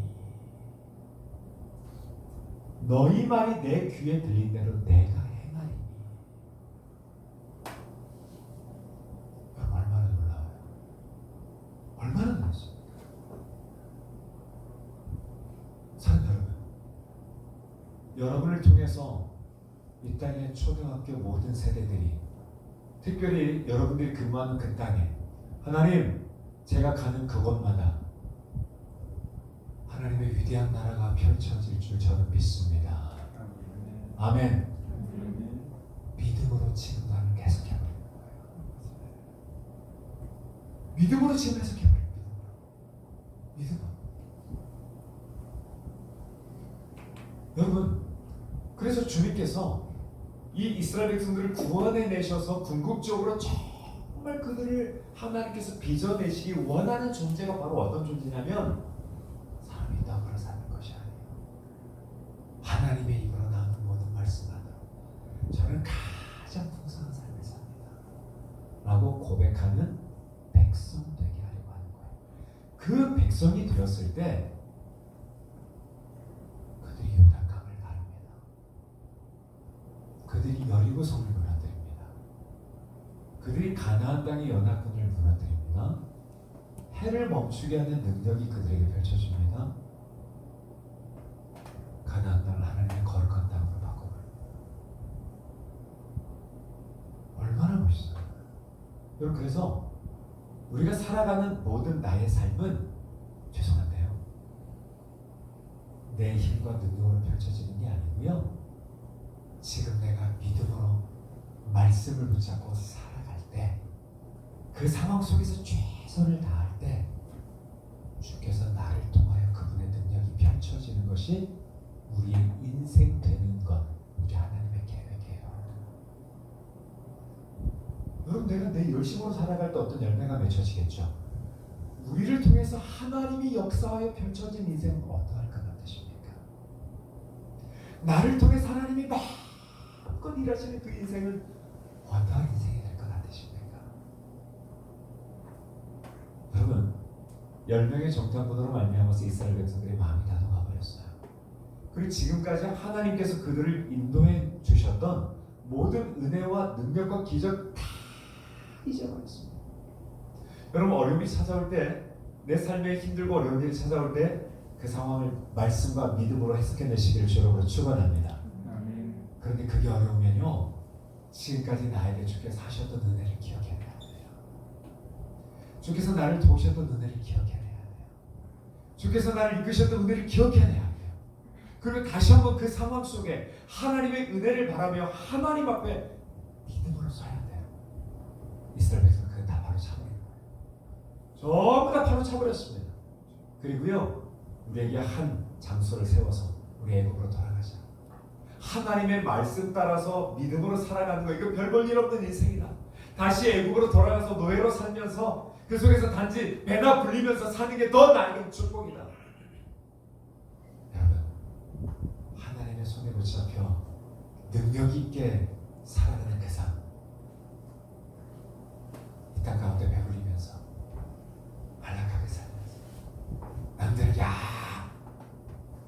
너희 말이 내 귀에 들린 대로 내가 행하리니. 여러분, 얼마나 놀라워요. 얼마나 놀랐습니까? 사랑하는 여러분, 여러분을 통해서 이 땅의 초등학교 모든 세대들이, 특별히 여러분들이 근무하는 그 땅에, 하나님, 제가 가는 그곳마다 하나님의 위대한 나라가 펼쳐질 줄 저는 믿습니다. 아멘. 믿음으로 지금 나를 해석해버리는 거예요. 믿음으로 지금 해석해버리는 거예요. 믿음으로. 여러분, 그래서 주님께서 이 이스라엘 백성들을 구원해 내셔서 궁극적으로 정말 그들을 하나님께서 빚어내시기 원하는 존재가 바로 어떤 존재냐면, 사람이 떡으로 사는 것이 아니에요. 하나님의 입으로 나오는 모든 말씀 안으로 저는 가장 풍성한 삶을 삽니다 라고 고백하는 백성 되게 하려고 하는 거예요. 그 백성이 들었을 때 그들이 요단강을 가릅니다. 그들이 여리고성을 무너뜨립니다. 그들이 가나안 땅의 연합군을 무너뜨립니다. 해를 멈추게 하는 능력이 그들에게 펼쳐집니다. 가나안 땅을 하나님의 거룩한 땅으로 바꿔버립니다. 얼마나 멋있어요. 여러분, 그래서 우리가 살아가는 모든 나의 삶은, 죄송한데요, 내 힘과 능력으로 펼쳐지는 게 아니고요, 지금 내가 믿음으로 말씀을 붙잡고 살아갈 때 그 그 상황 속에서 최선을 다할 때 주께서 나를 통하여 그분의 능력이 펼쳐지는 것이 우리의 인생 되는 것, 우리 하나님의 계획이에요. 여러분, 내가 내 열심으로 살아갈 때 어떤 열매가 맺혀지겠죠? 우리를 통해서 하나님이 역사하여 펼쳐진 인생은 어떠할 것 같으십니까? 나를 통해서 하나님이 마음껏 일하시는 그 인생은 어떠한 인생이 될 것 같으십니까? 여러분, 10명의 정탐꾼으로 말미암아서 이스라엘 백성들의 마음이 다 녹아버렸어요. 그리고 지금까지 하나님께서 그들을 인도해 주셨던 모든 은혜와 능력과 기적 다 잊어버렸습니다. 여러분, 어려움이 찾아올 때, 내 삶에 힘들고 어려운 일이 찾아올 때 그 상황을 말씀과 믿음으로 해석해내시기를 주로 축원합니다. 그런데 그게 어려우면요, 지금까지 나에게 주께서 하셨던 은혜를 기억해내야 돼요. 주께서 나를 도우셨던 은혜를 기억해내야 돼요. 주께서 나를 이끄셨던 은혜를 기억해내야 돼요. 그리고 다시 한번 그 상황 속에 하나님의 은혜를 바라며 하나님 앞에 믿음으로 서야 돼요. 이스라엘 백성 그거 다 바로 차버린 거예요. 전부 다 바로 차버렸습니다. 그리고요, 우리에게 한 장소를 세워서 우리 애국으로 돌아가자. 하나님의 말씀 따라서 믿음으로 살아가는 거, 이거 별 볼 일 없는 인생이다. 다시 애국으로 돌아가서 노예로 살면서 그 속에서 단지 배나 불리면서 사는 게 더 나에겐 축복이다. 여러분, 하나님의 손에 붙잡혀 능력 있게 살아가는 그 삶, 이 땅 가운데 배불리면서 안락하게 살면서 남들에게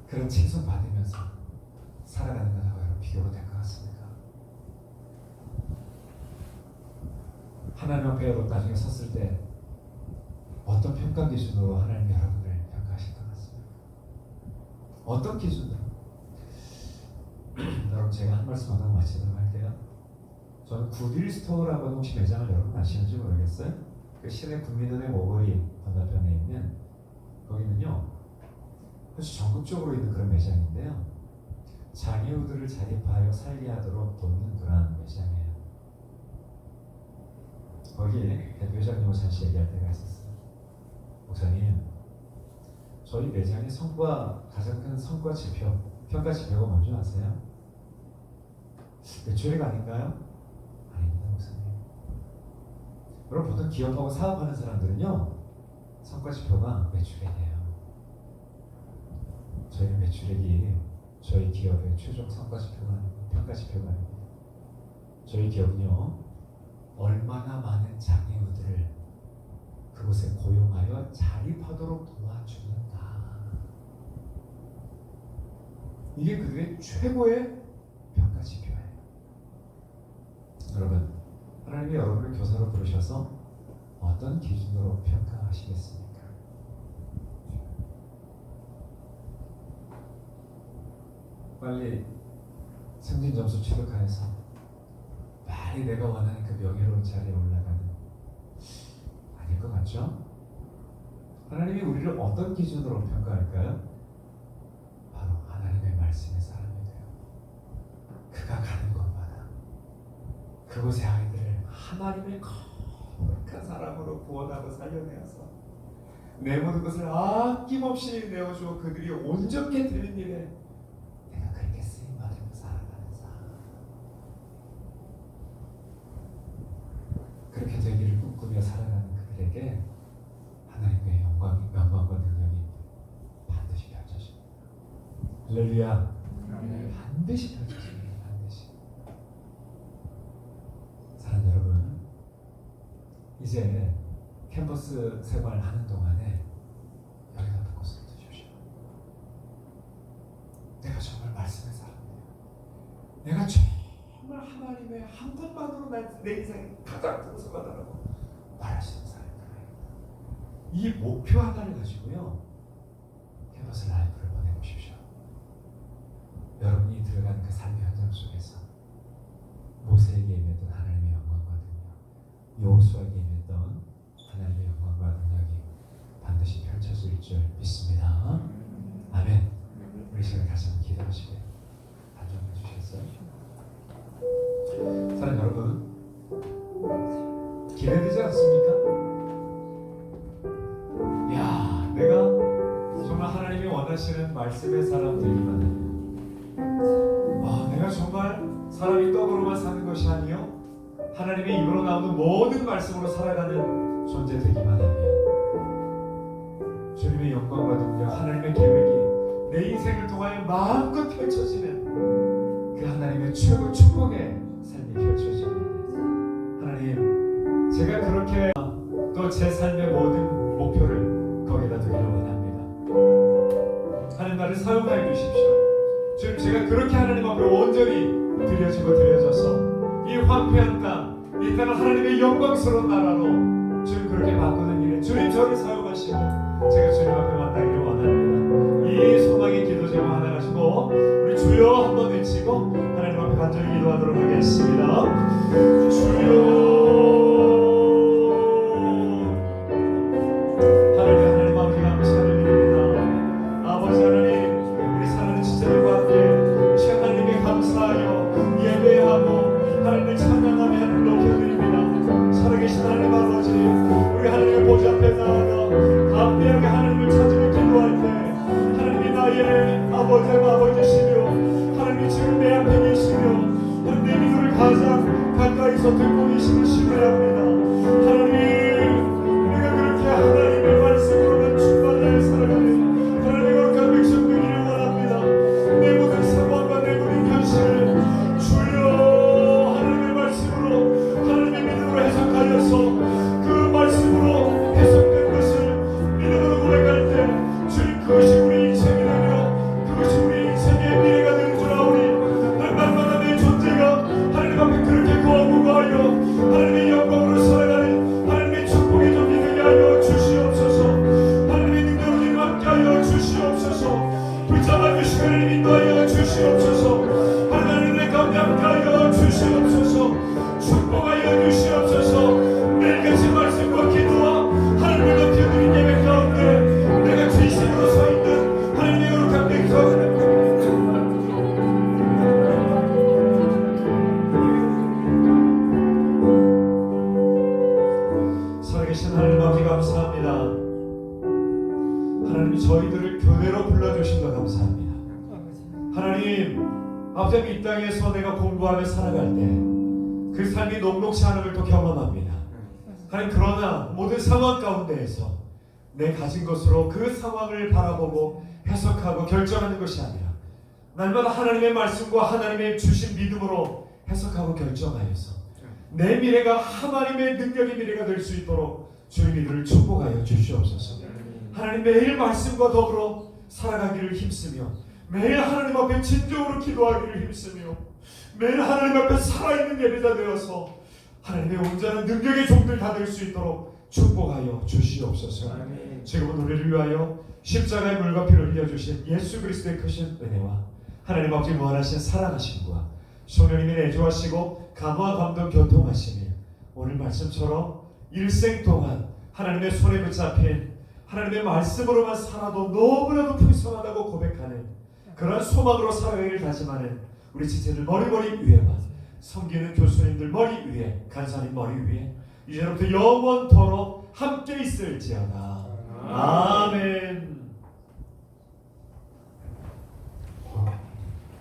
그런 칭송 받으면서 살아가는 것하고 여러분 비교가 될 것 같습니까? 하나님 앞에 여러분 나중에 섰을 때 어떤 평가 기준으로 하나님 여러분을 평가하실 것 같습니까? 어떤 기준으로? 여러분, 제가 한 말씀 하고 마치도록 할게요. 저는 굿윌 스토어라고 하는 혹시 매장을 여러분 아시는지 모르겠어요? 그 시내 국민은행 오거리 건너편에 있는, 거기는요 아주 전국적으로 있는 그런 매장인데요, 장애우들을 자립하여 살게 하도록 돕는 그런 매장이에요. 거기에 대표회장님을 잠시 얘기할 때가 있었어요. 목사님, 저희 매장의 가장 큰 성과 지표, 평가 지표가 뭔지 아세요? 매출액 아닌가요? 아닙니다, 목사님. 여러분, 보통 기업하고 사업하는 사람들은요, 성과 지표가 매출액이에요. 저희는 매출액이 저희 기업의 최종 성과 지표가 아니고 평가 지표가 아닙니다. 저희 기업은요, 얼마나 많은 장애우들을 그곳에 고용하여 자립하도록 도와주는가, 이게 그들의 최고의 평가 지표예요. 여러분, 하나님이 여러분을 교사로 부르셔서 어떤 기준으로 평가하시겠습니까? 빨리 승진 점수 취득하여서 빨리 내가 원하는 그 명예로운 자리에 올라가는, 아닐 것 같죠? 하나님이 우리를 어떤 기준으로 평가할까요? 바로 하나님의 말씀의 사람이 돼요. 그가 가는 곳마다 그곳의 아이들을 하나님의 거룩한 사람으로 구원하고 살려내어서 내 모든 것을 아낌없이 내어주어 그들이 온전케 되는 일에 내가 그렇게 쓰임받으며 살아가는 삶, 그렇게 되기를 꿈꾸며 살아가는 그들에게 하나님의 영광과 능력이 반드시 펼쳐집니다. 할렐루야. 반드시 펼쳐집니다. 반드시. 사랑하는 여러분, 이제 캠퍼스 생활하는 동안에 여기다 놓고 써주십시오. 내가 정말 말씀의 사람이에요. 내가 정말 하나님의 한 분만으로 내 인생에 가장 풍성하다라고 말하시는 사람입니다. 이 목표 하나를 가지고요, 캠퍼스 라이프를 보내보십시오. 여러분이 들어간 그 삶의 현장 속에서 모세에게 임했던 하나님의 영광과 능력, 여호수아에게 임했던 하나님의 영광과 능력이 반드시 펼쳐질 줄 믿습니다. 아멘. 우리 시간에 같이 한번 기도하시고요. 안정해 주시겠어요? 사랑하는 여러분, 기대되지 않습니까? 모든 말씀으로 살아가는 존재 되기만 하면 주님의 영광과 능력, 하나님의 계획이 내 인생을 통하여 마음껏 펼쳐지는 그 하나님의 최고 축복의 삶이 펼쳐집니다. 하나님, 제가 그렇게 또 제 삶의 모든 목표를 거기다 두기를 원합니다. 하나님, 나를 사용하여 주십시오. 주님, 제가 그렇게 하나님 앞에 온전히 드려지고 드려져서 이 황폐한 땅, 이 땅을 하나님의 영광스러운 나라로 주님 그렇게 바꾸는 일에 주님 저를 사용하시고 제가 주님 앞에 만나기를 원합니다. 이 소망의 기도 제목 하나 가지고 우리 주여 한번 외치고 하나님 앞에 간절히 기도하도록 하겠습니다. 주여, 하나님 앞에 감사를 드립니다. 아버지 하나님, 우리 사랑하는 지체들과 함께 이 시간 하나님께 감사하여 예배하고 하나님을 찬양하며 하나님을 높여드립니다. 살아계신 하나님 아버지, 우리 하나님의 보좌 앞에 나아가 담대하게 하나님을 찾으며 기도할 때 하나님이 나의 아버지시며 하나님이 지금 내 앞에 계시며 하나님 내 기도를 가장 가까이서 듣고 계심을 신뢰합니다. 하나님, 우리가 그렇게 하나님의 말씀으로만 충만하여 살아가는 하나님의 거룩한 백성 되기를 원합니다. 내 모든 상황과 내 모든 현실을 주여 하나님의 말씀으로 하나님의 믿음으로 해석하여서 그 말씀으로 해석된 것을 믿음으로 고백할 때 주님 그것이 우리 인생이 되며 그것이 우리 인생의 미래가 되는 줄 아오니 날마다 내 존재가 하나님 앞에 그렇게 거하여 하나님의 영광으로 살아가는 하나님의 축복의 종이 되게 하여 주시옵소서. 하나님의 능력으로 주님 함께하여 주시옵소서. 붙잡아 주시고 하나님 인도하여 주시옵소서. 하나님의 가운데 함께하여 주시옵소서. 축복하여 주시옵소서. 매일같이 말씀과 기도와 하나님을 높여드린 예배 가운데 내가 진심으로 서 있는 하나님의 거룩한 백성 살아계신 하나님 아버지 감사합니다. 하나님이 저희들을 교회로 불러주신 것 감사합니다. 하나님, 아버지 이 땅에서 내가 공부하며 살아갈 때 그 삶이 녹록지 않음을 또 경험합니다. 하나님, 그러나 모든 상황 가운데에서 내 가진 것으로 그 상황을 바라보고 해석하고 결정하는 것이 아니라 날마다 하나님의 말씀과 하나님의 주신 믿음으로 해석하고 결정하여서 내 미래가 하나님의 능력의 미래가 될 수 있도록 주의 믿음을 축복하여 주시옵소서. 하나님, 매일 말씀과 더불어 살아가기를 힘쓰며 매일 하나님 앞에 진정으로 기도하기를 힘쓰며 매일 하나님 앞에 살아있는 예배자 되어서 하나님의 온전한 능력의 종들 다 될 수 있도록 축복하여 주시옵소서. 지금은 우리를 위하여 십자가의 물과 피를 흘려주신 예수 그리스도의 크신 은혜와 하나님 아버지 무한하신 사랑하심과 성령님이 내주하시고 감화 감동 교통하시며 오늘 말씀처럼 일생 동안 하나님의 손에 붙잡힌 하나님의 말씀으로만 살아도 너무나도 풍성하다고 고백하는 그런 소망으로 살아가기를 다짐하는 우리 지체들 머리 위에와 섬기는 교수님들 머리 위에, 간사님 머리 위에 이제부터 영원토록 함께 있을지어다. 아멘.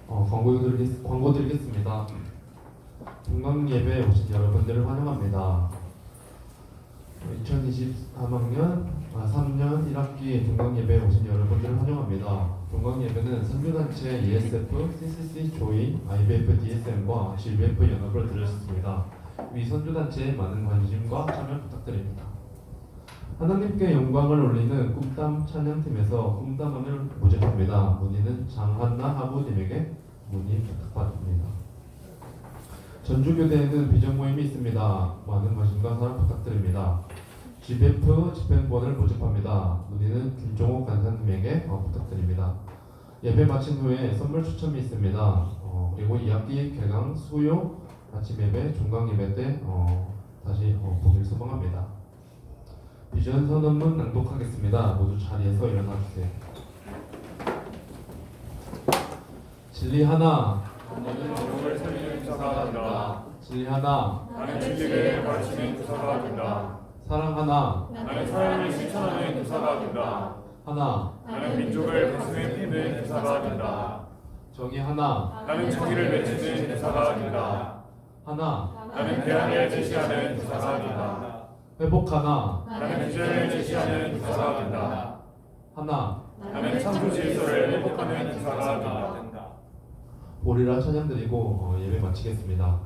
광고 드리겠습니다. 동강 예배에 오신 여러분들을 환영합니다. 2023학년 3년 1학기 동강 예배에 오신 여러분들을 환영합니다. 동강 예배는 선교단체 ESF, CCC 조인, IBF DSM과 GBF 연합을 들으셨습니다. 위 선교단체에 많은 관심과 참여 부탁드립니다. 하나님께 영광을 올리는 꿈담 찬양팀에서 꿈담원을 모집합니다. 문의는 장한나 하부님에게 문의 부탁드립니다. 전주교대에는 비전 모임이 있습니다. 많은 관심과 사랑 부탁드립니다. GBF 집행본을 모집합니다. 문의는 김종옥 간사님에게 부탁드립니다. 예배 마친 후에 선물 추첨이 있습니다. 그리고 2학기 개강 수요 아침 예배 종강 예배 때 다시 보기를 소망합니다. 비전 선언문 낭독하겠습니다. 모두 자리에서 일어나 주세요. 진리 하나, 나는 정욕을 살리는 기사가 된다. 진리 하나, 나는 진리를 가르치는 기사가 된다. 사랑 하나, 나는 사랑을 실천하는 기사가 된다. 하나, 나는 민족을 가슴에 품는 기사가 된다. 정의 하나, 나는 정의를 외치는 기사가 된다. 하나, 나는 대안을 제시하는 교사가 된다. 회복하나, 나는 비전을 제시하는 교사가 된다. 하나. 나는 창조 질서를 회복하는 교사가 된다. 보리라 찬양드리고 예배 마치겠습니다.